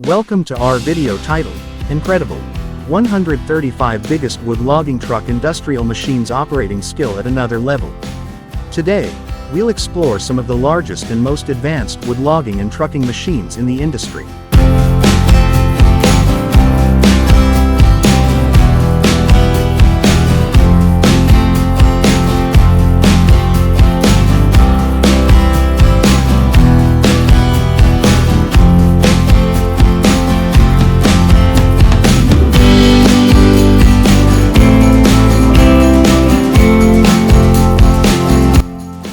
Welcome to our video titled, Incredible 135 Biggest Wood Logging Truck Industrial Machines Operating Skill at Another Level. Today, we'll explore some of the largest and most advanced wood logging and trucking machines in the industry.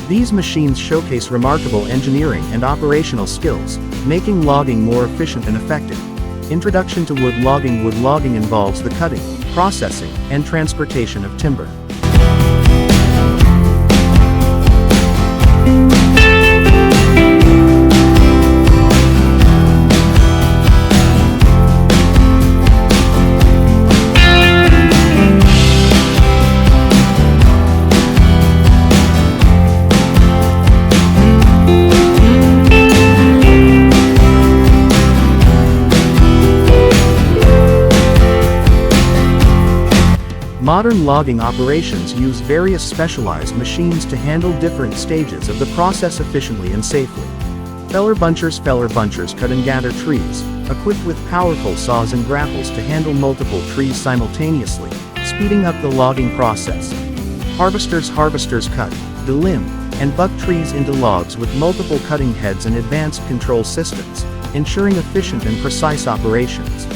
These machines showcase remarkable engineering and operational skills, making logging more efficient and effective. Introduction to wood logging. Wood logging involves the cutting, processing, and transportation of timber. Modern logging operations use various specialized machines to handle different stages of the process efficiently and safely. Feller bunchers cut and gather trees, equipped with powerful saws and grapples to handle multiple trees simultaneously, speeding up the logging process. Harvesters cut, delimb, and buck trees into logs with multiple cutting heads and advanced control systems, ensuring efficient and precise operations.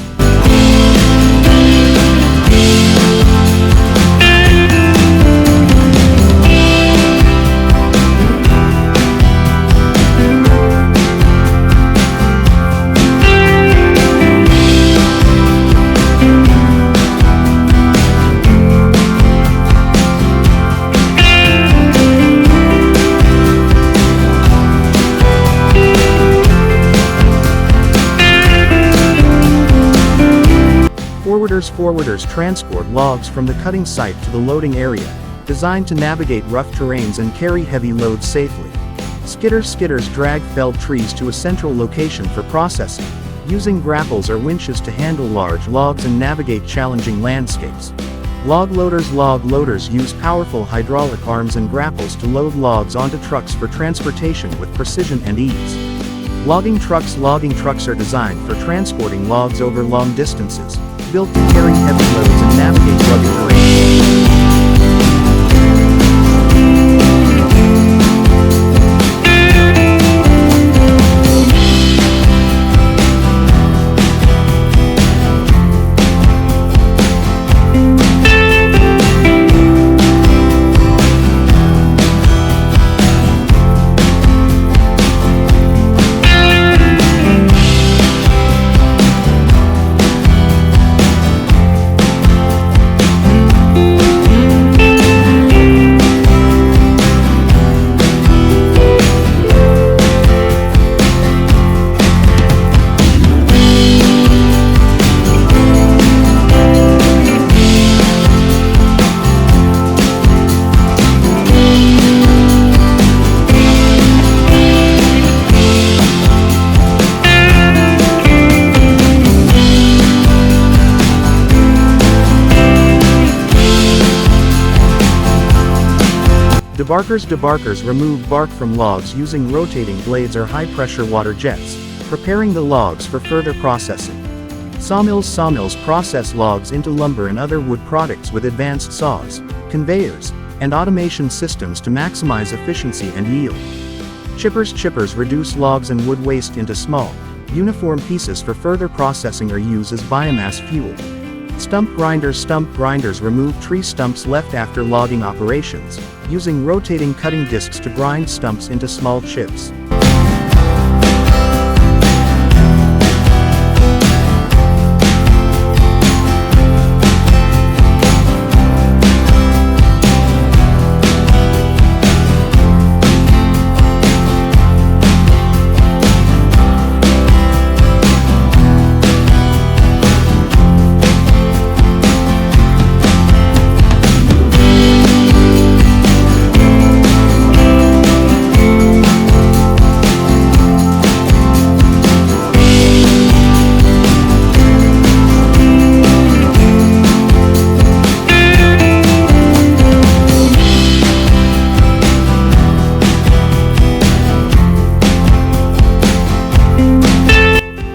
Forwarders transport logs from the cutting site to the loading area, designed to navigate rough terrains and carry heavy loads safely. Skidders drag felled trees to a central location for processing, using grapples or winches to handle large logs and navigate challenging landscapes. Log loaders use powerful hydraulic arms and grapples to load logs onto trucks for transportation with precision and ease. Logging trucks are designed for transporting logs over long distances, built to carry heavy loads and navigate rugged terrain. Debarkers remove bark from logs using rotating blades or high-pressure water jets, preparing the logs for further processing. Sawmills process logs into lumber and other wood products with advanced saws, conveyors, and automation systems to maximize efficiency and yield. Chippers reduce logs and wood waste into small, uniform pieces for further processing or use as biomass fuel. Stump grinders remove tree stumps left after logging operations, using rotating cutting discs to grind stumps into small chips.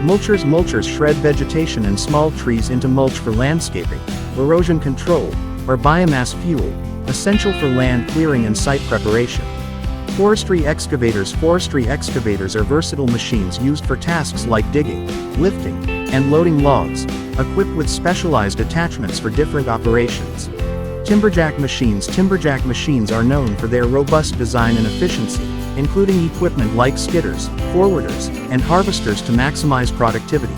Mulchers shred vegetation and small trees into mulch for landscaping, erosion control, or biomass fuel, essential for land clearing and site preparation. Forestry excavators are versatile machines used for tasks like digging, lifting, and loading logs, equipped with specialized attachments for different operations. Timberjack machines are known for their robust design and efficiency, including equipment like skidders, forwarders, and harvesters to maximize productivity.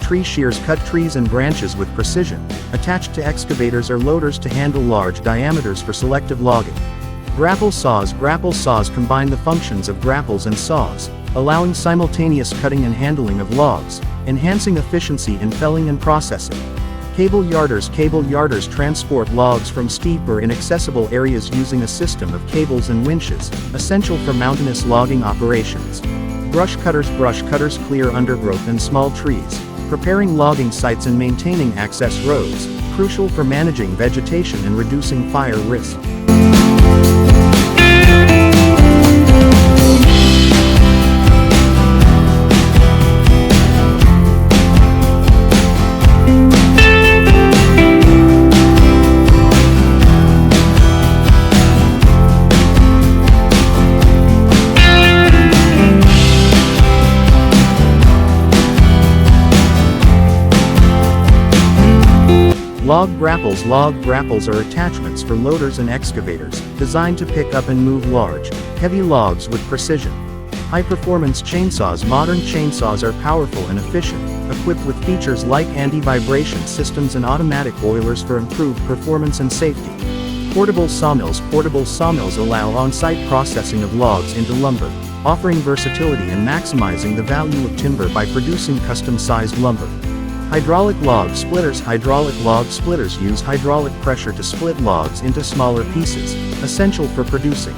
Tree shears cut trees and branches with precision, attached to excavators or loaders to handle large diameters for selective logging. Grapple saws combine the functions of grapples and saws, allowing simultaneous cutting and handling of logs, enhancing efficiency in felling and processing. Cable yarders transport logs from steep or inaccessible areas using a system of cables and winches, essential for mountainous logging operations. Brush cutters clear undergrowth and small trees, preparing logging sites and maintaining access roads, crucial for managing vegetation and reducing fire risk. Log grapples are attachments for loaders and excavators, designed to pick up and move large, heavy logs with precision. High-performance chainsaws Modern chainsaws are powerful and efficient, equipped with features like anti-vibration systems and automatic oilers for improved performance and safety. Portable sawmills allow on-site processing of logs into lumber, offering versatility and maximizing the value of timber by producing custom-sized lumber. Hydraulic log splitters use hydraulic pressure to split logs into smaller pieces, essential for producing.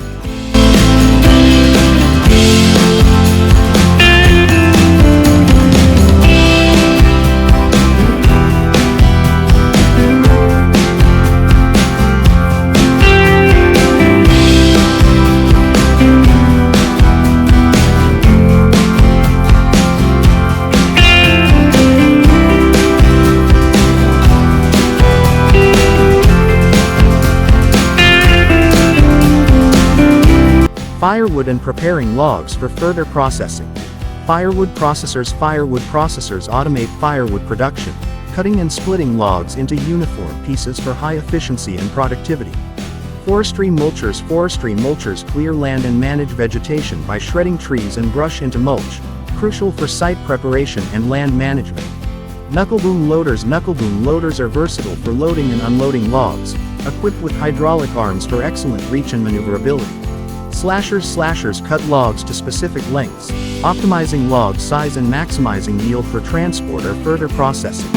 Firewood and preparing logs for further processing. Firewood processors automate firewood production, cutting and splitting logs into uniform pieces for high efficiency and productivity. Forestry mulchers clear land and manage vegetation by shredding trees and brush into mulch, crucial for site preparation and land management. Knuckleboom loaders are versatile for loading and unloading logs, equipped with hydraulic arms for excellent reach and maneuverability. Slashers cut logs to specific lengths, optimizing log size and maximizing yield for transport or further processing.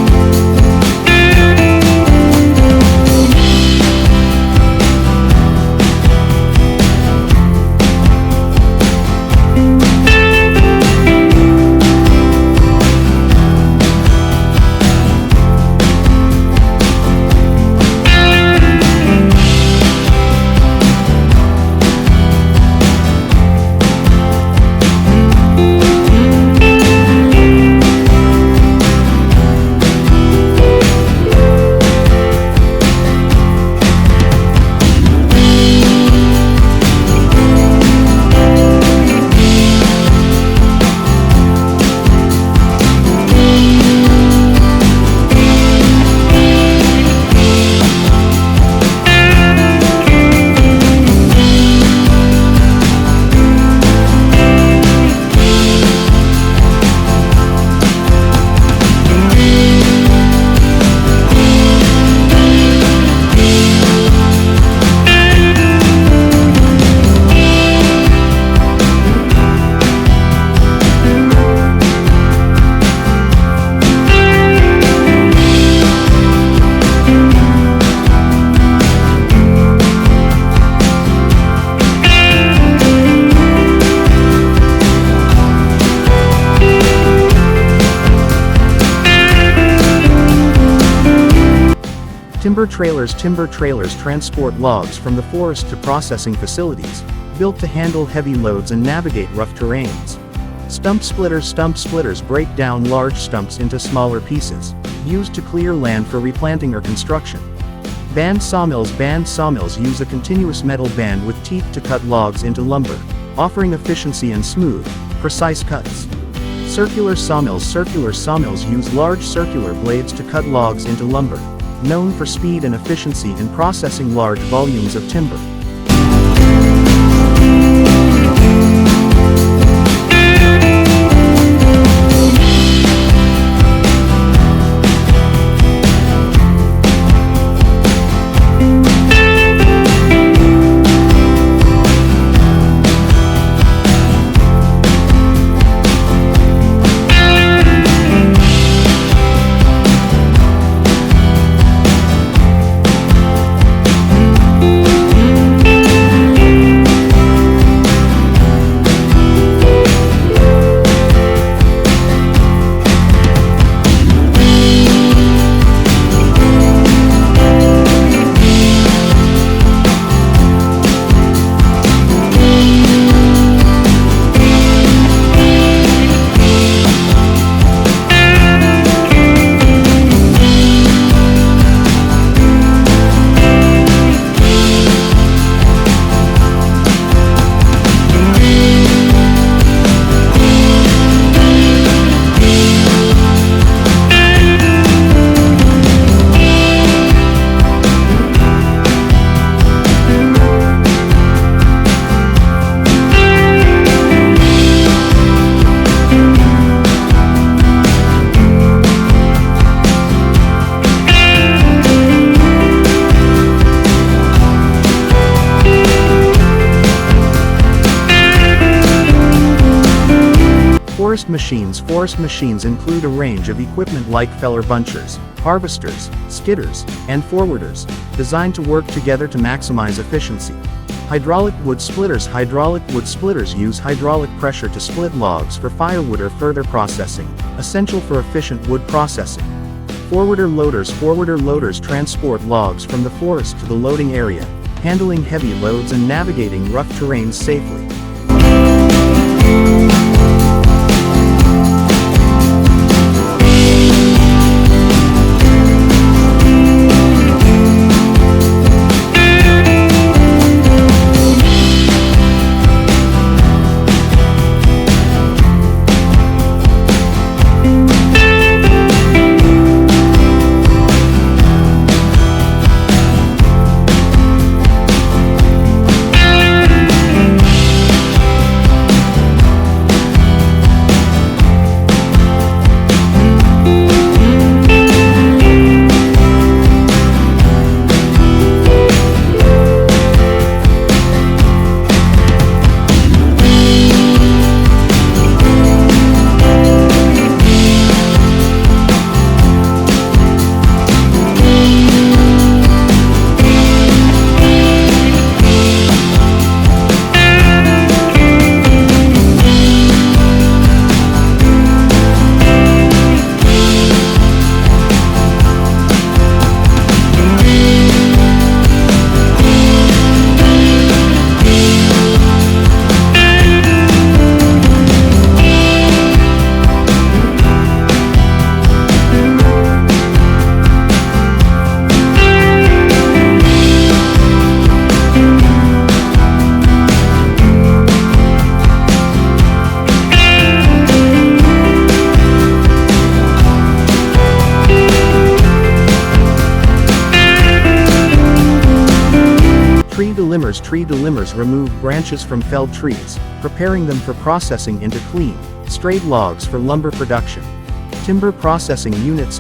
Timber trailers transport logs from the forest to processing facilities, built to handle heavy loads and navigate rough terrains. Stump splitters break down large stumps into smaller pieces, used to clear land for replanting or construction. Band sawmills use a continuous metal band with teeth to cut logs into lumber, offering efficiency and smooth, precise cuts. Circular sawmills use large circular blades to cut logs into lumber, known for speed and efficiency in processing large volumes of timber. Forest machines include a range of equipment like feller bunchers, harvesters, skidders, and forwarders, designed to work together to maximize efficiency. Hydraulic wood splitters use hydraulic pressure to split logs for firewood or further processing, essential for efficient wood processing. Forwarder loaders transport logs from the forest to the loading area, handling heavy loads and navigating rough terrains safely. Tree delimbers remove branches from felled trees, preparing them for processing into clean, straight logs for lumber production. Timber processing units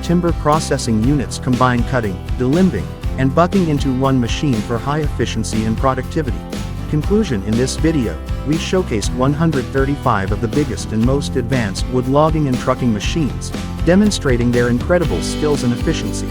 combine cutting, delimbing, and bucking into one machine for high efficiency and productivity. Conclusion: in this video, we showcased 135 of the biggest and most advanced wood logging and trucking machines, demonstrating their incredible skills and efficiency.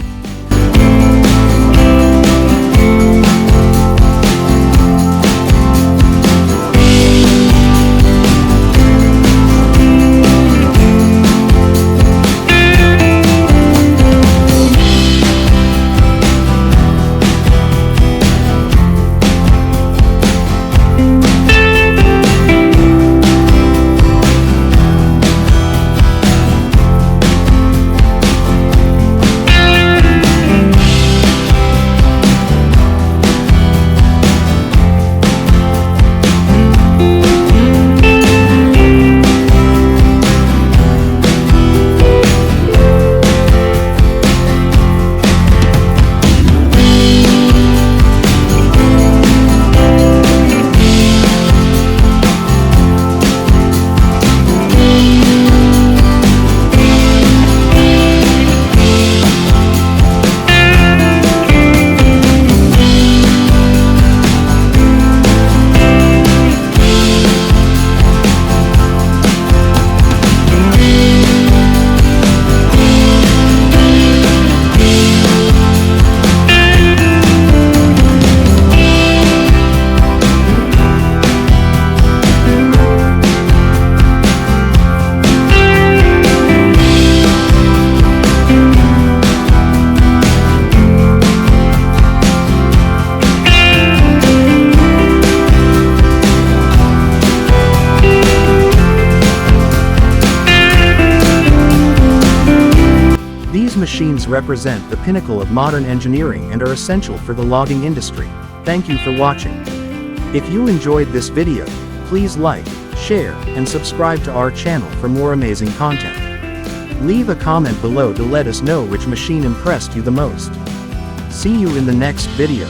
machines represent the pinnacle of modern engineering and are essential for the logging industry. Thank you for watching. If you enjoyed this video, please like, share, and subscribe to our channel for more amazing content. Leave a comment below to let us know which machine impressed you the most. See you in the next video.